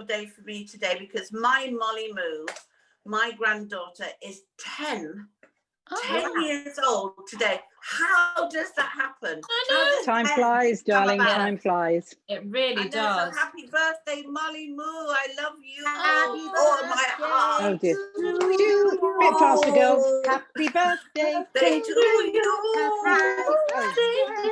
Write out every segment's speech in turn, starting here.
day for me today because my Molly Moo, my granddaughter, is 10 years old today. How does that happen? Time flies, darling. Time flies. It really does. So happy birthday, Molly Moo. I love you. Happy My heart. Oh dear. A bit faster, girls. Happy birthday to you. I'm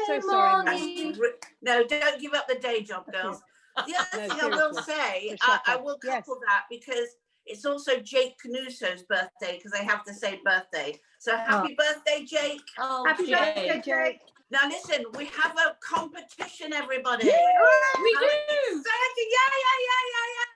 so sorry, Mum. No, don't give up the day job, girls. The other thing I will say, I will couple that because it's also Jake Canuso's birthday because they have the same birthday. So happy birthday, Jake. Happy birthday, Jake. Now listen, we have a competition, everybody. We do. Exciting. Yeah.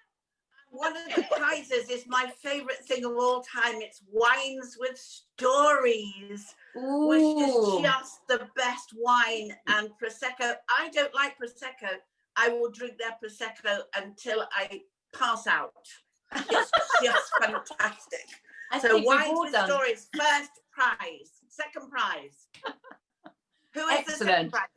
One of the prizes is my favorite thing of all time. It's wines with stories, which is just the best wine. And Prosecco. I don't like Prosecco. I will drink their Prosecco until I pass out. It's just fantastic. So wines with stories, first prize, second prize. Who is the second prize?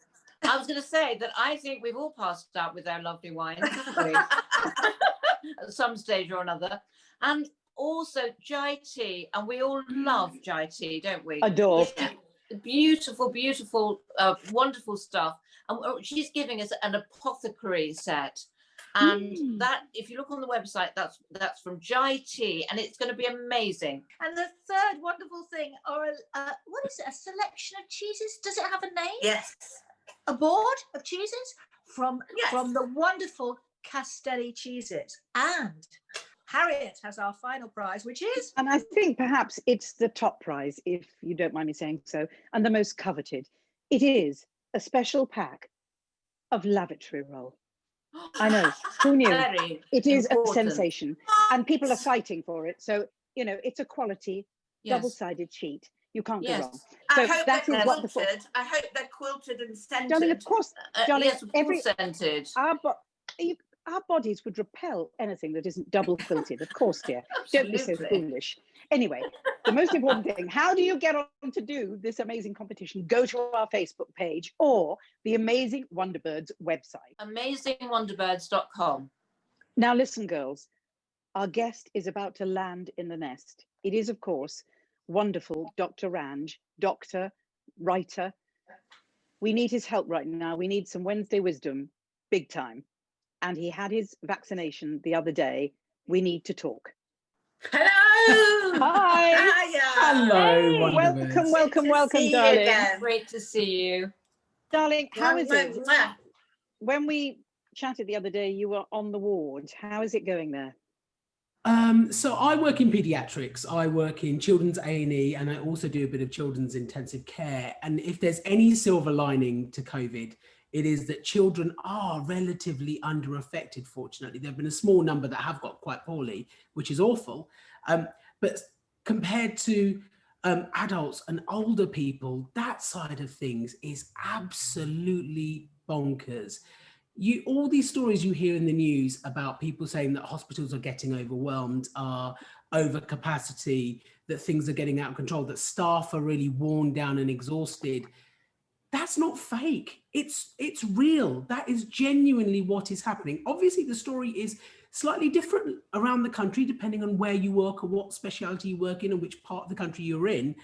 I was going to say that I think we've all passed out with our lovely wines, haven't we? At some stage or another. And also Jai tea, and we all love Jai tea, don't we? Adore. Yeah. Beautiful, wonderful stuff. And she's giving us an apothecary set. And that, if you look on the website, that's from Jai Tea, and it's going to be amazing. And the third wonderful thing, or what is it? A selection of cheeses? Does it have a name? Yes. A board of cheeses from the wonderful Castelli cheeses. And Harriet has our final prize, which is, and I think perhaps it's the top prize, if you don't mind me saying so, and the most coveted. It is a special pack of lavatory roll. I know, who knew? It is important. A sensation, and people are fighting for it. So, you know, it's a quality double-sided sheet. You can't go wrong. So I hope that they're is quilted. what I hope they're quilted and scented. Darling, of course, darling, yes, of course, scented. Our bodies would repel anything that isn't double quilted. Of course, dear. Don't be so foolish. Anyway, the most important thing, how do you get on to do this amazing competition? Go to our Facebook page or the Amazing Wonderbirds website. AmazingWonderbirds.com. Now listen, girls, our guest is about to land in the nest. It is, of course, wonderful Dr. Ranj, doctor, writer. We need his help right now. We need some Wednesday wisdom, big time. And he had his vaccination the other day. We need to talk. Hello. Hi. Hiya. Hello. Hey. Welcome, darling. Great to see you. Darling, how is it? When we chatted the other day, you were on the ward. How is it going there? So I work in paediatrics. I work in children's A&E, and I also do a bit of children's intensive care. And if there's any silver lining to COVID, it is that children are relatively under affected, fortunately. There have been a small number that have got quite poorly, which is awful. But compared to adults and older people, that side of things is absolutely bonkers. All these stories you hear in the news about people saying that hospitals are getting overwhelmed, are over capacity, that things are getting out of control, that staff are really worn down and exhausted. That's not fake. It's real. That is genuinely what is happening. Obviously, the story is slightly different around the country, depending on where you work or what specialty you work in and which part of the country you're in.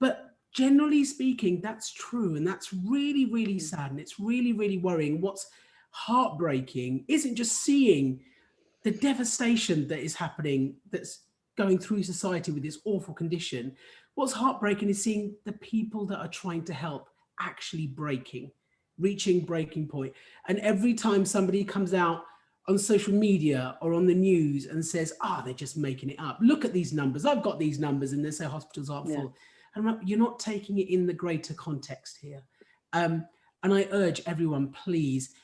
But generally speaking, that's true. And that's really, really sad. And it's really, really worrying. What's heartbreaking isn't just seeing the devastation that is happening, that's going through society with this awful condition. What's heartbreaking is seeing the people that are trying to help actually reaching breaking point. And every time somebody comes out on social media or on the news and says, they're just making it up. Look at these numbers. I've got these numbers, and they say hospitals aren't full. And you're not taking it in the greater context here. And I urge everyone, please,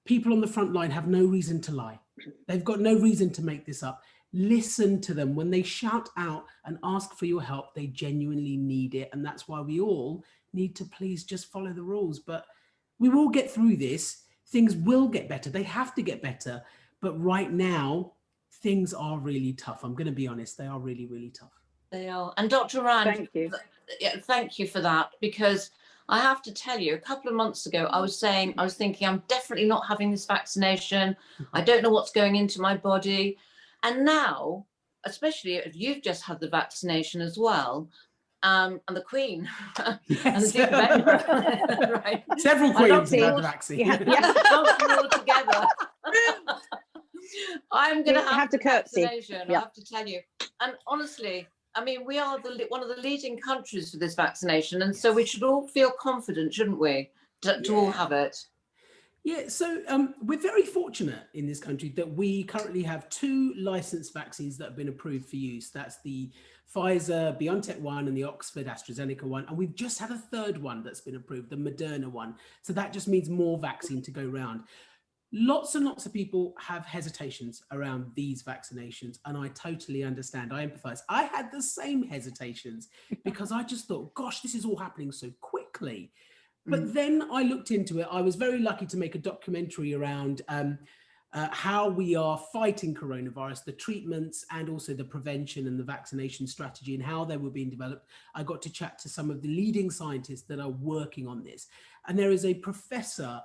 people on the front line have no reason to lie. They've got no reason to make this up. Listen to them. When they shout out and ask for your help, they genuinely need it. And that's why we all need to please just follow the rules. But we will get through this. Things will get better. They have to get better. But right now, things are really tough. I'm going to be honest. They are really, really tough. They are. And Dr. Ranj, thank you. Thank you for that, because I have to tell you, a couple of months ago, I was thinking, I'm definitely not having this vaccination. I don't know what's going into my body. And now, especially if you've just had the vaccination as well, and the Queen, Yes. and the Duke of Edinburgh, right? Several queens have had the vaccine. Yeah. All together. I'm going to have to the curtsy. vaccination, I have to tell you. And honestly, I mean, we are one of the leading countries for this vaccination, and so we should all feel confident, shouldn't we, to all have it? Yeah, so we're very fortunate in this country that we currently have 2 licensed vaccines that have been approved for use. That's the Pfizer-BioNTech one and the Oxford-AstraZeneca one. And we've just had a 3rd one that's been approved, the Moderna one. So that just means more vaccine to go around. Lots and lots of people have hesitations around these vaccinations, and I totally understand. I empathize. I had the same hesitations because I just thought, gosh, this is all happening so quickly. But then I looked into it. I was very lucky to make a documentary around how we are fighting coronavirus, the treatments, and also the prevention and the vaccination strategy and how they were being developed. I got to chat to some of the leading scientists that are working on this. And there is a professor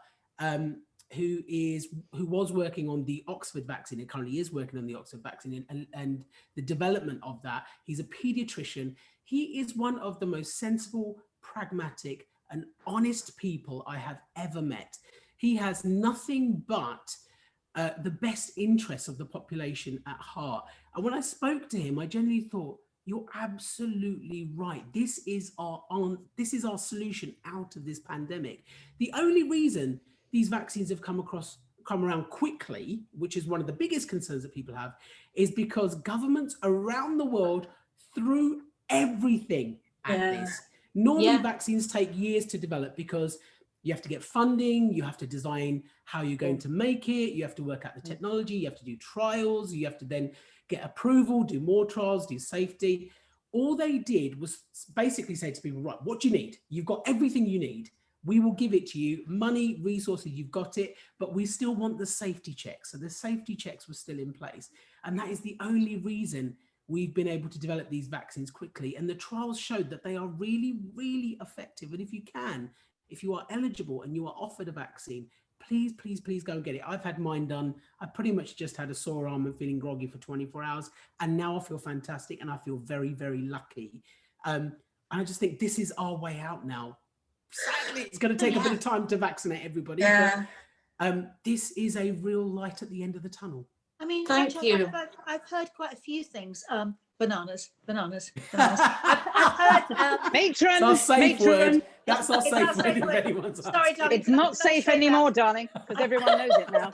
who was working on the Oxford vaccine and currently is working on the Oxford vaccine and the development of that. He's a pediatrician. He is one of the most sensible, pragmatic, and honest people I have ever met. He has nothing but the best interests of the population at heart. And when I spoke to him, I genuinely thought, you're absolutely right. This is our solution out of this pandemic. The only reason these vaccines have come around quickly, which is one of the biggest concerns that people have, is because governments around the world threw everything at this. Normally vaccines take years to develop because you have to get funding, you have to design how you're going to make it, you have to work out the technology, you have to do trials, you have to then get approval, do more trials, do safety. All they did was basically say to people, right, what do you need? You've got everything you need. We will give it to you, money, resources, you've got it, but we still want the safety checks. So the safety checks were still in place. And that is the only reason we've been able to develop these vaccines quickly. And the trials showed that they are really, really effective. And if you are eligible and you are offered a vaccine, please, please, please go and get it. I've had mine done. I pretty much just had a sore arm and feeling groggy for 24 hours. And now I feel fantastic and I feel very, very lucky. And I just think this is our way out now. Sadly, it's going to take a bit of time to vaccinate everybody. But this is a real light at the end of the tunnel. I mean, Thank you. I've heard quite a few things. Bananas. I've heard. Matron. That's our safe word. That's our It's safe our word. safe If word. anyone's Sorry, asking. darling. It's not safe anymore, darling, because everyone knows it now.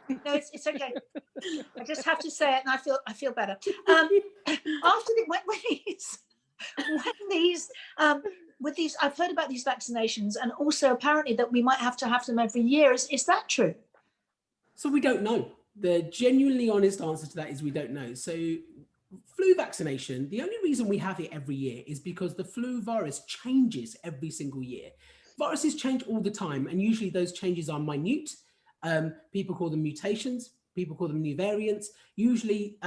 No, it's okay. I just have to say it, and I feel better. After with these, I've heard about these vaccinations, and also apparently that we might have to have them every year. Is that true? So we don't know. The genuinely honest answer to that is we don't know. So flu vaccination, the only reason we have it every year is because the flu virus changes every single year. Viruses change all the time, and usually those changes are minute. People call them mutations, people call them new variants. Usually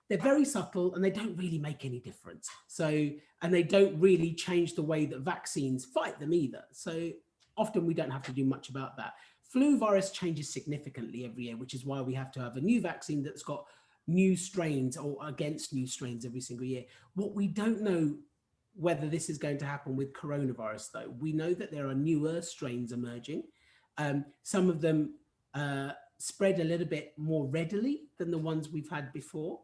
they're very subtle and they don't really make any difference. And they don't really change the way that vaccines fight them either. So often we don't have to do much about that. Flu virus changes significantly every year, which is why we have to have a new vaccine that's got new strains or against new strains every single year. What we don't know whether this is going to happen with coronavirus, though. We know that there are newer strains emerging. Some of them spread a little bit more readily than the ones we've had before.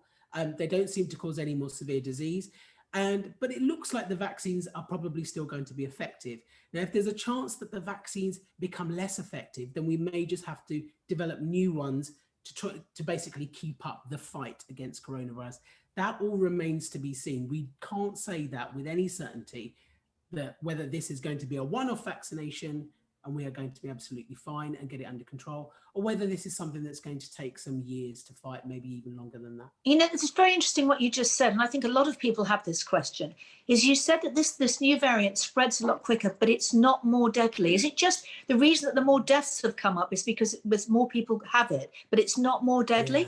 They don't seem to cause any more severe disease. But it looks like the vaccines are probably still going to be effective. Now, if there's a chance that the vaccines become less effective, then we may just have to develop new ones to try to basically keep up the fight against coronavirus. That all remains to be seen. We can't say that with any certainty, that whether this is going to be a one-off vaccination and we are going to be absolutely fine and get it under control, or whether this is something that's going to take some years to fight, maybe even longer than that. You know, it's very interesting what you just said, and I think a lot of people have this question, is you said that this new variant spreads a lot quicker, but it's not more deadly. Is it just the reason that the more deaths have come up is because more people have it, but it's not more deadly?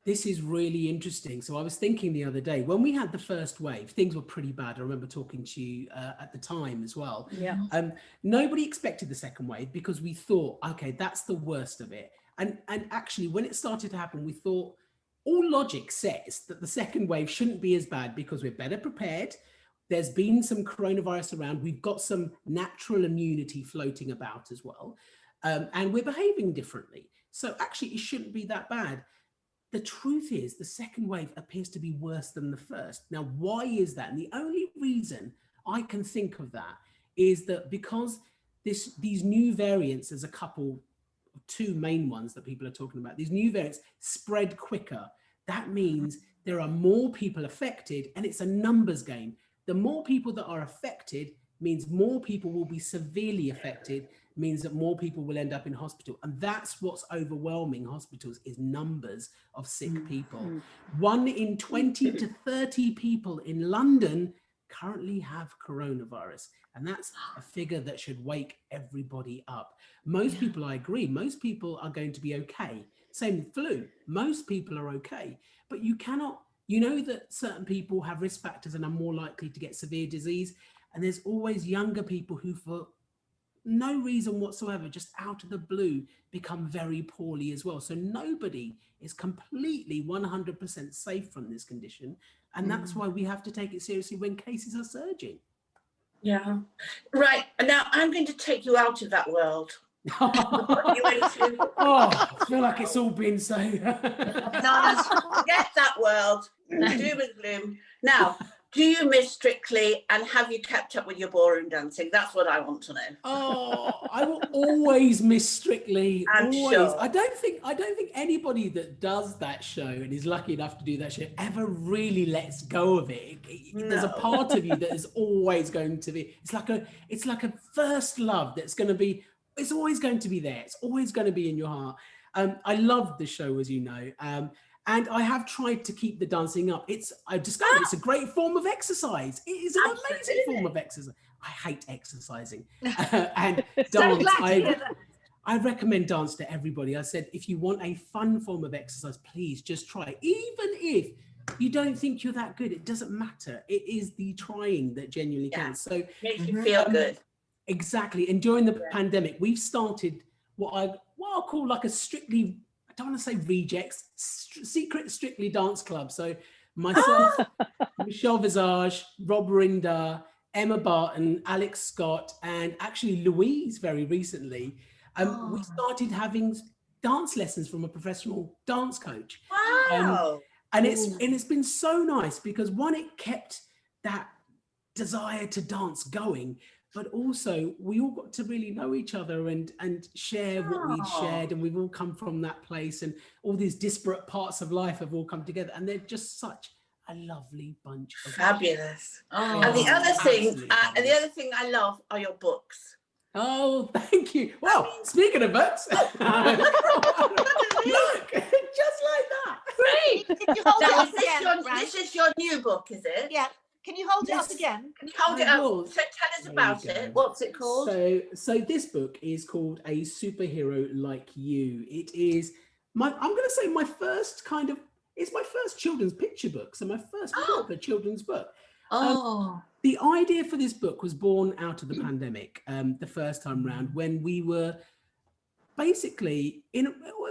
This is really interesting. So I was thinking the other day, when we had the first wave, things were pretty bad. I remember talking to you at the time as well. Yeah. Nobody expected the second wave because we thought, okay, that's the worst of it. And actually, when it started to happen, we thought, all logic says that the second wave shouldn't be as bad because we're better prepared. There's been some coronavirus around. We've got some natural immunity floating about as well. And we're behaving differently. So actually, it shouldn't be that bad. The truth is the second wave appears to be worse than the first. Now, why is that? And the only reason I can think of that is that because these new variants, there's a couple, two main ones that people are talking about, these new variants spread quicker. That means there are more people affected and it's a numbers game. The more people that are affected means more people will be severely affected, means that more people will end up in hospital. And that's what's overwhelming hospitals, is numbers of sick people. 1 in 20 to 30 people in London currently have coronavirus. And that's a figure that should wake everybody up. Most people, I agree, most people are going to be okay. Same with flu. Most people are okay. But you cannot, you know that certain people have risk factors and are more likely to get severe disease. And there's always younger people who, for no reason whatsoever, just out of the blue, become very poorly as well. So nobody is completely 100% safe from this condition. And that's why we have to take it seriously when cases are surging. Yeah. Right. And now I'm going to take you out of that world. Oh, I feel like it's all been so... No, forget that world. Doom and gloom. Now, do you miss Strictly, and have you kept up with your ballroom dancing? That's what I want to know. Oh, I will always miss Strictly. I'm Always. sure. I don't think anybody that does that show and is lucky enough to do that show ever really lets go of it. There's a part of you that is always going to be. It's like a first love that's going to be. It's always going to be there. It's always going to be in your heart. I love the show, as you know. And I have tried to keep the dancing up. I've discovered it's a great form of exercise. It is an amazing form of exercise. I hate exercising. And dance, I recommend dance to everybody. I said, if you want a fun form of exercise, please just try it. Even if you don't think you're that good, it doesn't matter. It is the trying that genuinely counts. So makes you feel good. Exactly. And during the pandemic, we've started what I'll call like a Strictly, I don't want to say rejects, secret Strictly dance club. So myself, Michelle Visage, Rob Rinder, Emma Barton, Alex Scott, and actually Louise very recently, we started having dance lessons from a professional dance coach. Wow. And it's been so nice because one, it kept that desire to dance going, but also we all got to really know each other and share what we'd shared, and we've all come from that place, and all these disparate parts of life have all come together, and they're just such a lovely bunch of fabulous. And the other thing, I love are your books. Oh, thank you. Well, speaking of books, look, just like that. Great. Can you hold it up again? This is your new book, is it? Yeah. Can you hold it up again? Can you hold it up? So tell us about it. What's it called? So this book is called A Superhero Like You. It is I'm going to say it's my first children's picture book. So my first proper children's book. The idea for this book was born out of the pandemic, the first time round, when we were basically we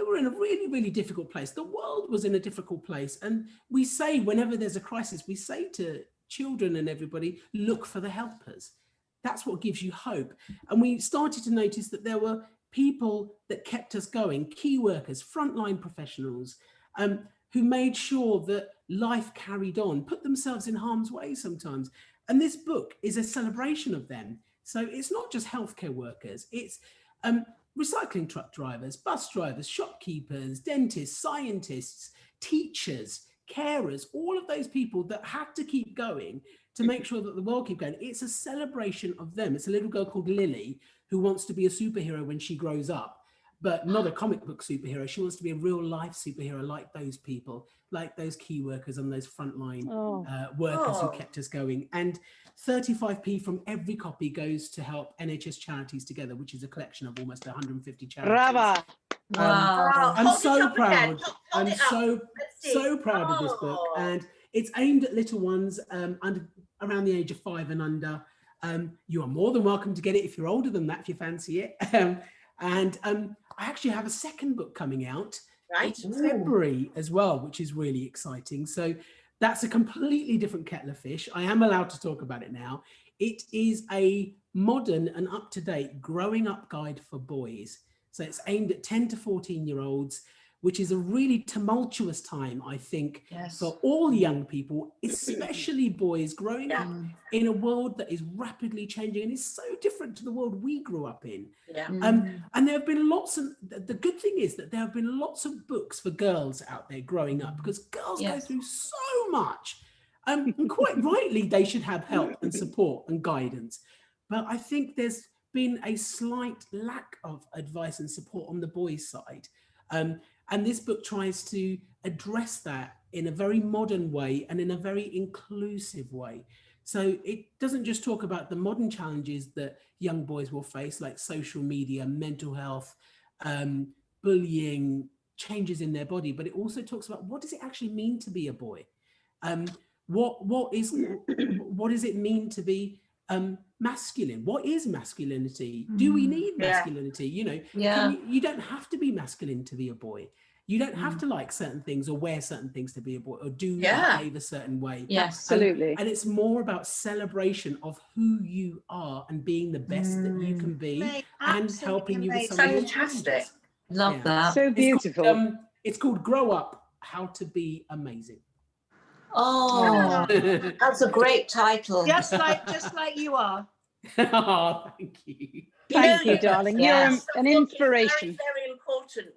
were in a really, really difficult place. The world was in a difficult place. And we say, whenever there's a crisis, we say to children and everybody, look for the helpers. That's what gives you hope. And we started to notice that there were people that kept us going, key workers, frontline professionals, who made sure that life carried on, put themselves in harm's way sometimes. And this book is a celebration of them. So it's not just healthcare workers, it's recycling truck drivers, bus drivers, shopkeepers, dentists, scientists, teachers, carers, all of those people that had to keep going to make sure that the world keep going. It's a celebration of them. It's a little girl called Lily who wants to be a superhero when she grows up, but not a comic book superhero. She wants to be a real life superhero like those people, like those key workers and those frontline workers who kept us going. And 35p from every copy goes to help NHS Charities Together, which is a collection of almost 150 charities. Brava. Wow. I'm hold it so up again. proud. Hold I'm it up. so Let's see. so proud of this book, Oh. and it's aimed at little ones around the age of 5 and under. You are more than welcome to get it if you're older than that, if you fancy it. And I actually have a second book coming out in February as well, which is really exciting. So that's a completely different kettle of fish. I am allowed to talk about it now. It is a modern and up-to-date growing up guide for boys. So it's aimed at 10 to 14-year-olds, which is a really tumultuous time, I think, for all young people, especially boys growing up in a world that is rapidly changing and is so different to the world we grew up in. And there have been lots of, the good thing is that there have been lots of books for girls out there growing up, because girls go through so much. And quite rightly, they should have help and support and guidance. But I think there's been a slight lack of advice and support on the boys' side. And this book tries to address that in a very modern way and in a very inclusive way. So it doesn't just talk about the modern challenges that young boys will face, like social media, mental health, bullying, changes in their body, but it also talks about what does it actually mean to be a boy? What does it mean to be masculine? What is masculinity? Do we need masculinity? You know, you don't have to be masculine to be a boy. You don't have to like certain things or wear certain things to be a boy, or do behave a certain way. Absolutely. And it's more about celebration of who you are and being the best that you can be, and helping you with some of your challenges. Love that. So beautiful. It's called Grow Up, How to Be Amazing. Oh, that's a great title. Just like you are. Oh, thank you. Thank you, darling. Yes. You're an inspiration. Very, very important.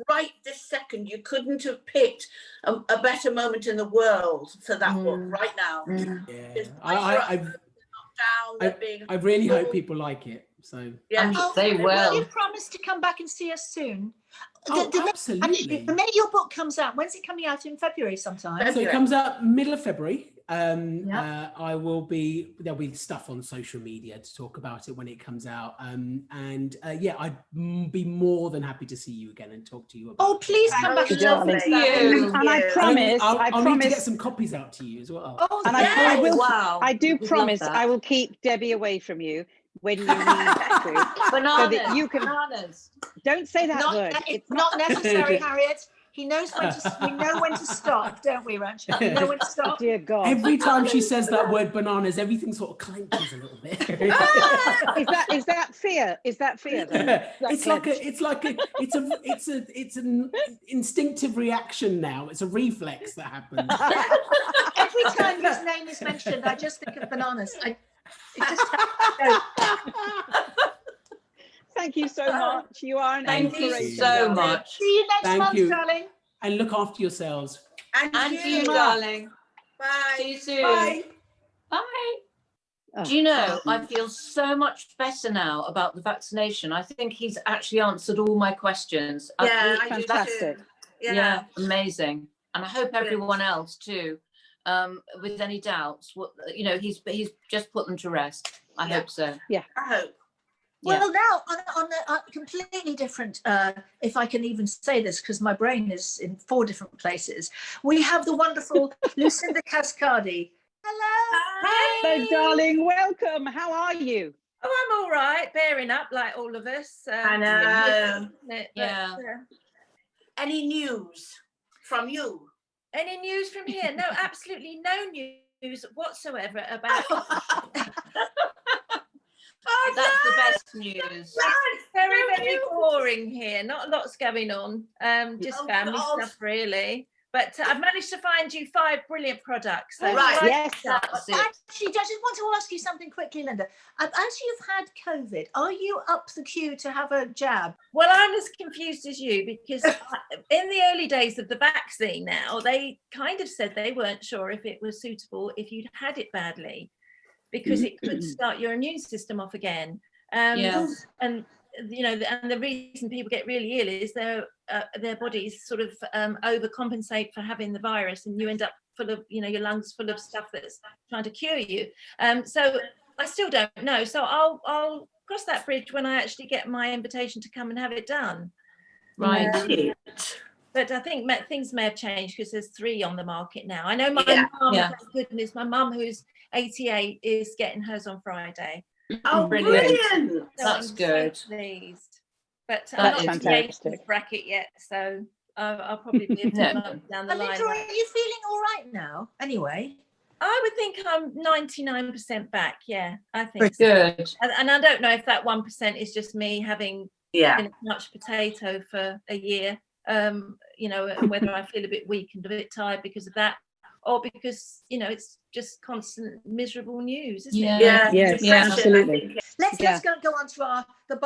Right this second, you couldn't have picked a better moment in the world for that book right now. Yeah, I really hope people like it. So they will. You promise to come back and see us soon. Absolutely. The minute your book comes out, when's it coming out? In February sometime? So it comes out middle of February. There'll be stuff on social media to talk about it when it comes out. I'd be more than happy to see you again and talk to you about it. Please come back and talk to you. And I promise, I'll need to get some copies out to you as well. I do promise I will keep Debbie away from you when you need to. Bananas. So that you can. Bananas. Don't say that word. It's not necessary, Harriet. He knows when to. We know when to stop, don't we, Ranj? We know when to stop. Dear God. Every time she says that word bananas, everything sort of clenches a little bit. Is that fear? Is that fear? It's an instinctive reaction now. It's a reflex that happens. Every time his name is mentioned, I just think of bananas. Thank you so much. You are an inspiration. Thank you so much. See you next month, darling. And look after yourselves. And you, darling. Bye. See you soon. Bye. Bye. Do you know, I feel so much better now about the vaccination. I think he's actually answered all my questions. Fantastic. Yeah, amazing. And I hope everyone else too, with any doubts, he's just put them to rest. I hope so. Yeah, I hope. Well, now on a completely different, if I can even say this, because my brain is in 4 different places, we have the wonderful Lucinda Cascardi. Hello. Hello, darling. Welcome. How are you? Oh, I'm all right, bearing up like all of us. I know. Yeah. Any news from you? Any news from here? No, absolutely no news whatsoever about. That's the best news. Very, very boring here. Not lots going on. Just family stuff, really. But I've managed to find you 5 brilliant products. So Yes. Actually, I just want to ask you something quickly, Linda. As you've had COVID, are you up the queue to have a jab? Well, I'm as confused as you, because in the early days of the vaccine now, they kind of said they weren't sure if it was suitable if you'd had it badly, because it could start your immune system off again. And the reason people get really ill is their bodies sort of overcompensate for having the virus, and you end up full of, your lungs full of stuff that's trying to cure you. So I still don't know. So I'll cross that bridge when I actually get my invitation to come and have it done. Right. But I think things may have changed because there's 3 on the market now. I know my mum, Yeah. thank goodness, my mum who's 88 is getting hers on Friday. Oh, Brilliant. brilliant. So That's I'm good. so pleased. But That I'm not is in the 80s fantastic. bracket yet, so I'll probably be a few No. months down the line. Linda, are you feeling all right now? Anyway. I would think I'm 99% back. Yeah, I think so. Good. And I don't know if that 1% is just me having Yeah. been a much potato for a year, you know, and whether I feel a bit weak and a bit tired because of that, or because, you know, it's just constant miserable news, isn't it? Yeah. Yes, Depression, absolutely. I think. Let's go on to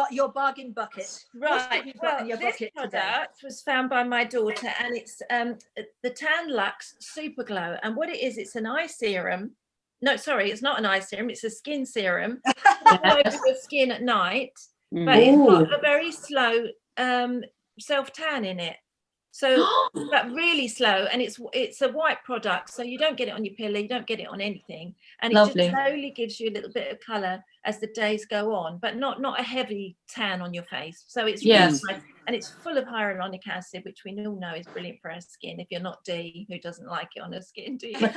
your bargain bucket. What have Right. you got Well, in your this bucket today? product was found by my daughter, and it's the Tan-Luxe Super Glow. And what it is, it's an eye serum. No, sorry, it's not an eye serum. It's a skin serum. All over your skin at night, but it's got a very slow self-tan in it. So, but really slow, and it's a white product, so you don't get it on your pillow, you don't get it on anything, and it Lovely. just slowly gives you a little bit of colour as the days go on, but not a heavy tan on your face. So it's really Yes. nice, and it's full of hyaluronic acid, which we all know is brilliant for our skin. If you're not D, who doesn't like it on her skin, do you? No,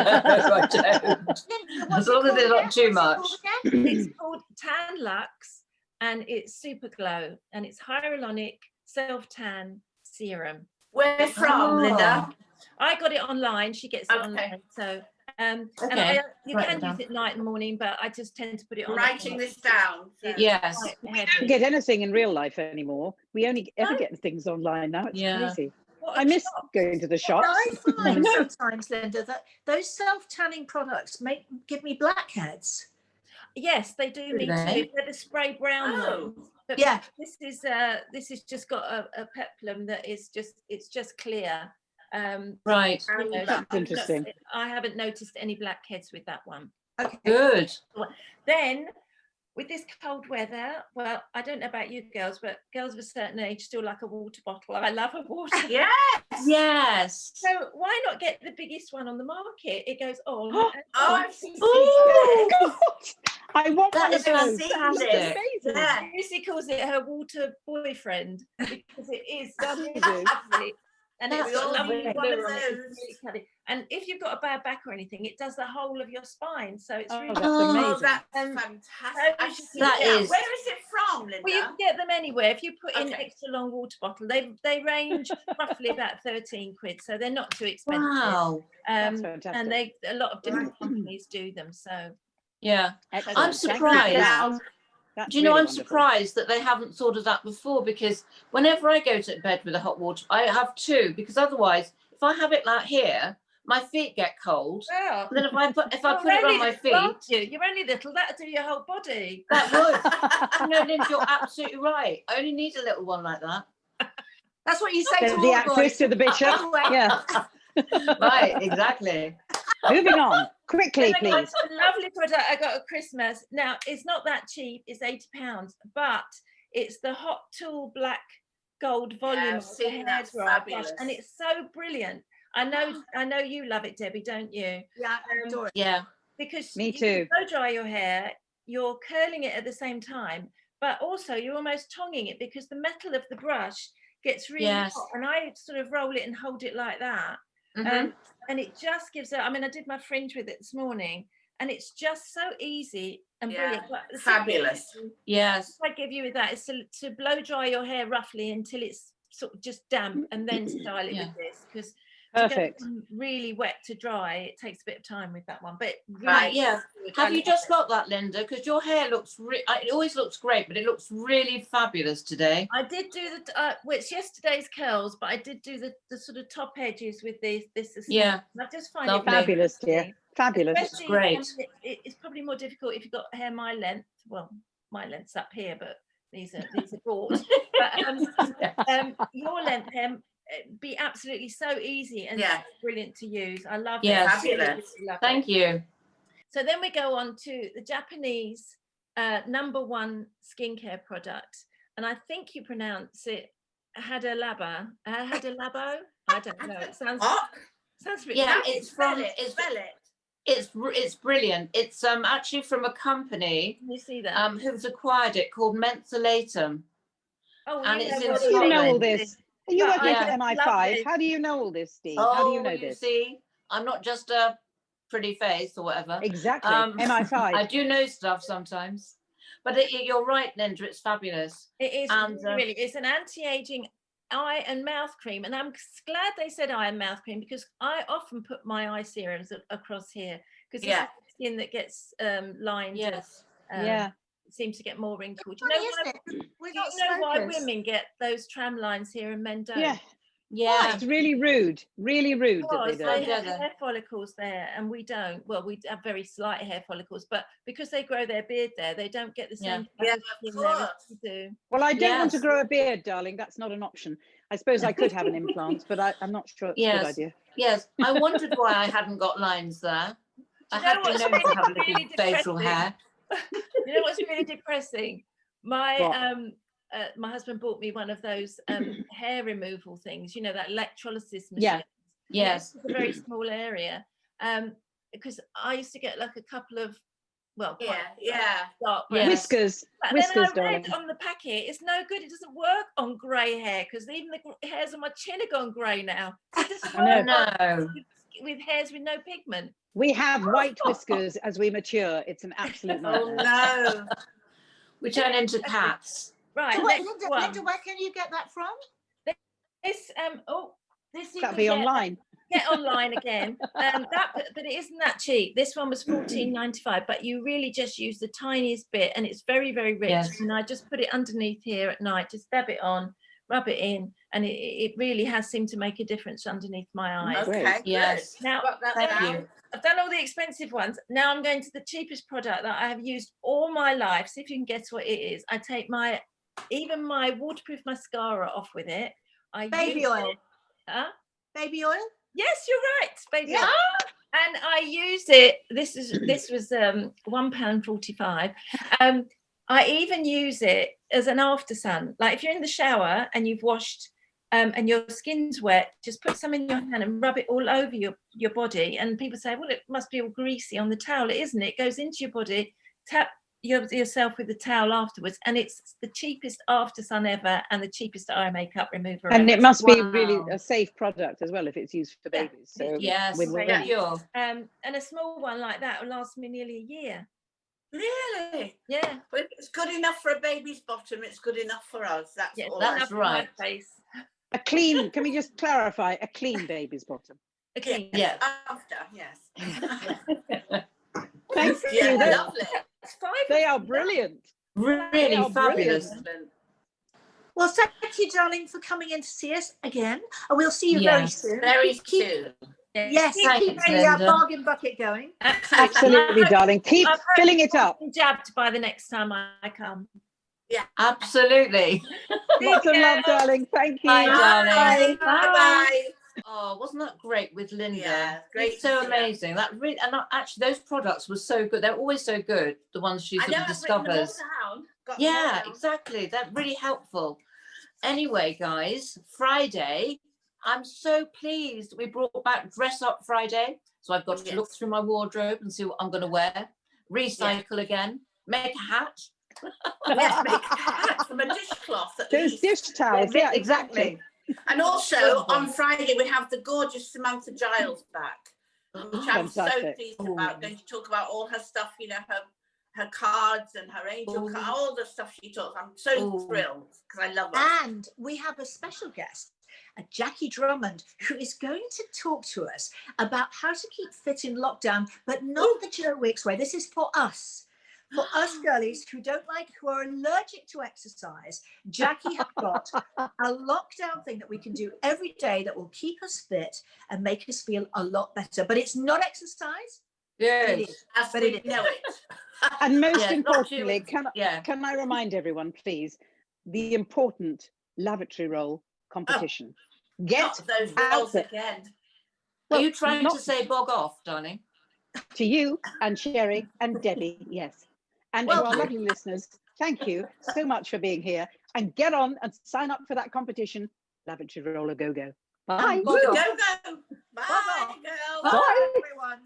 I don't. As long as it's not too much. It's called Tan-Luxe, and it's Super Glow, and it's hyaluronic self-tan serum. Where from, Linda? I got it online. She gets it Okay. online. So and Okay. you Write can it down. use it night and morning, but I just tend to put it on. Writing this down. It's Yes. quite We heavy. don't get anything in real life anymore. We only ever get things online now. It's Yeah. crazy. What a I miss shock. going to the Well, shops. I find No. sometimes, Linda, that those self-tanning products give me blackheads. Yes, they do me they? too. They're the spray brown Oh. ones. But Yeah. this is just got a peplum that is just clear. Right. You know, That's interesting. I haven't noticed any blackheads with that one. Okay. Good. Then with this cold weather, well, I don't know about you girls, but girls of a certain age still like a water bottle. I love a water. Yes. Yes. So why not get the biggest one on the market? It goes on. Oh, I've seen Oh, it. God. I want That one is of those. fantastic. That's amazing. Yeah. Lucy calls it her water boyfriend because it is lovely. And it's We got all lovely need one colour of on it. It's those. really colourful. And if you've got a bad back or anything, it does the whole of your spine. So it's Oh, really that's Oh, amazing. that's Um, fantastic. I should see that it now. is- Where is it from, Linda? well, you can get them anywhere. If you put in Okay. extra long water bottle, they range roughly about 13 quid, so they're not too expensive. Wow. That's fantastic. And a lot of different companies do them. So Yeah. Excellent. I'm Thank you for surprised. that. That's Do you know, really I'm wonderful. surprised that they haven't thought of that before, because whenever I go to bed with a hot water, I have 2, because otherwise, if I have it like here, my feet get cold. well, And then if I put it you're on only my little, aren't feet, you're only little. That'll do your whole body. that would. No, Linda, you're absolutely right. I only need a little one like that. That's what you say to The all actress boys. to the bishop. Anyway. Yeah. Right, exactly. Moving on quickly, Then I got please. a lovely product I got at Christmas. Now it's not that cheap. It's £80, but it's the Hot Tool Black Gold Volume I've seen hair that. dry brush, Fabulous. and it's so brilliant. I know you love it, Debbie, don't you? Yeah, I adore it. Yeah. Because Me you too. can blow dry your hair, you're curling it at the same time, but also you're almost tonguing it because the metal of the brush gets really Yes. hot, and I sort of roll it and hold it like that. Mhm. And it just gives I mean, I did my fringe with it this morning, and it's just so easy and Yeah, brilliant. But the fabulous. suggestion Yes. I give you with that is to blow dry your hair roughly until it's sort of just damp, and then style it Yeah. with this, because Perfect. really wet to dry, it takes a bit of time with that one. But really Right, yeah. good. I Have you love just it. got that, Linda? Because your hair looks, it always looks great, but it looks really fabulous today. I did do the well, it's yesterday's curls, but I did do the sort of top edges with this. Yeah. I just find Lovely. it really Fabulous, dear. pretty. Fabulous. Especially, great. It's probably more difficult if you've got hair my length. Well, my length's up here, but these are broad. But your length hair be absolutely so easy and Yeah. so brilliant to use. I love Yes. it. Fabulous. Love it. Thank you. So then we go on to the Japanese #1 skincare product, and I think you pronounce it Hada Labo. Hada Labo? I don't know. It sounds What? a bit. Yeah, How it's spell from- it. it's- Spell it. It's brilliant. It's actually from a company Can you see that? who's acquired it, called Mentholatum. Oh, And you it's know in what How do you know all Scotland. this? Are you But working I for love MI5? this. How do you know all this, Steve? How do you know this? See, I'm not just a pretty face or whatever. Exactly. I MI5. do know stuff sometimes. But you're right, Linda, it's fabulous. It is And, really, it's an anti-aging eye and mouth cream. And I'm glad they said eye and mouth cream, because I often put my eye serums across here, because it's the skin that gets lined. Yes. Yeah. Seems to get more wrinkled. Funny, isn't it? We're Do you not know why smokers. women get those tram lines here and men don't? Yeah. Yeah. It's really rude. Really rude that they Because they don't. have hair follicles there and we don't. Well, we have very slight hair follicles, but because they grow their beard there, they don't get the same Yeah, skin of there as course. we do. Well, I don't want to Yes. grow a beard, darling. That's not an option. I suppose I could have an implant, but I'm not sure it's a good idea. Yes. I wondered why I hadn't got lines there. I you know had been what's known to have a little really facial depressing? hair. You know what's really depressing? My What? my husband bought me one of those hair removal things, you know, that electrolysis machine. Yeah. Yes. It's a very small area. Because I used to get like a couple of, well, quite dark Yes. Whiskers. But Whiskers, then I read darling. on the packet, it's no good. It doesn't work on grey hair, because even the hairs on my chin are gone grey now. So it doesn't I work No. with hairs with no pigment. We have white whiskers as we mature. It's an absolute Oh nightmare. no. We turn into cats. Right, So wait, next Linda, one. Linda, where can you get that from? This this you That'll can be get, online. get online again. But it isn't that cheap. This one was $14.95, but you really just use the tiniest bit, and it's very, very rich. Yes. And I just put it underneath here at night, just dab it on, rub it in, and it really has seemed to make a difference underneath my eyes. Okay. Great. Yes. Now, Got that Thank down. you. I've done all the expensive ones. Now I'm going to the cheapest product that I have used all my life. See if you can guess what it is. I take even my waterproof mascara off with it. I Baby use oil. it. Huh? Baby oil? Yes, you're right, baby. Yeah. oil. And I use it. This was £1.45. I even use it as an after sun. Like if you're in the shower and you've washed and your skin's wet, just put some in your hand and rub it all over your body. And people say, well, it must be all greasy on the towel. It isn't. It goes into your body. Tap yourself with the towel afterwards, and it's the cheapest after sun ever and the cheapest eye makeup remover And ever. it must be Wow. really a safe product as well if it's used for Yeah. babies. So Yes. win-win. Yeah. Pure. And a small one like that will last me nearly a year. Really? Yeah. But if it's good enough for a baby's bottom, it's good enough for us. That's Yes, all. that's enough for right. my face. A clean, can we just clarify, a clean baby's bottom? A clean. Yeah. After, yes. Thank Yeah, you. They- lovely. That's 5. They are brilliant. Really are fabulous. Excellent. Well, thank you, darling, for coming in to see us again. And we'll see you very Yes. soon. Very Keep- soon. Yes, Keep keep Thanks, the Linda. bargain bucket going. Absolutely, darling. Keep I've heard filling it up. I'm jabbed by the next time I come. Absolutely. Lots of love, darling. Thank you. Bye, darling. Bye. Oh, wasn't that great with Linda? Yeah, great It's so to see her. amazing. That really, and actually, those products were so good. They're always so good. The ones she I sort know of I've written them all discovers. down. Got them all Yeah, down. exactly. They're really helpful. Anyway, guys, Friday, I'm so pleased we brought back Dress Up Friday. So I've got to look Yes. through my wardrobe and see what I'm going to wear. Recycle again. Make a hat. Yes, make a hat from a dishcloth at Those least. dish towels. Yeah, exactly. And also Good one. on Friday we have the gorgeous Samantha Giles back, which I'm so Fantastic. pleased about. Going to talk about all her stuff, you know, her cards and her angel Ooh. card, all the stuff she talks. I'm so Ooh. thrilled because I love her. And we have a special guest, a Jackie Drummond, who is going to talk to us about how to keep fit in lockdown, but not the Joe Wicks way. This is for us. For us girlies who are allergic to exercise, Jackie has got a lockdown thing that we can do every day that will keep us fit and make us feel a lot better. But it's not exercise. Good. It is. As But we it is. know it. And most Yeah, not importantly, too- yeah. can I remind everyone, please, the important lavatory roll competition. Get Not those out rolls there. again. Are Well, you trying not to say bog off, darling? to you and Sherry and Debbie, yes. And to Well, our lovely listeners, thank you so much for being here. And get on and sign up for that competition. Lavatory roll a go-go. Bye. Bog Go, off. go. Bye, Bye. girls. Bye. Everyone.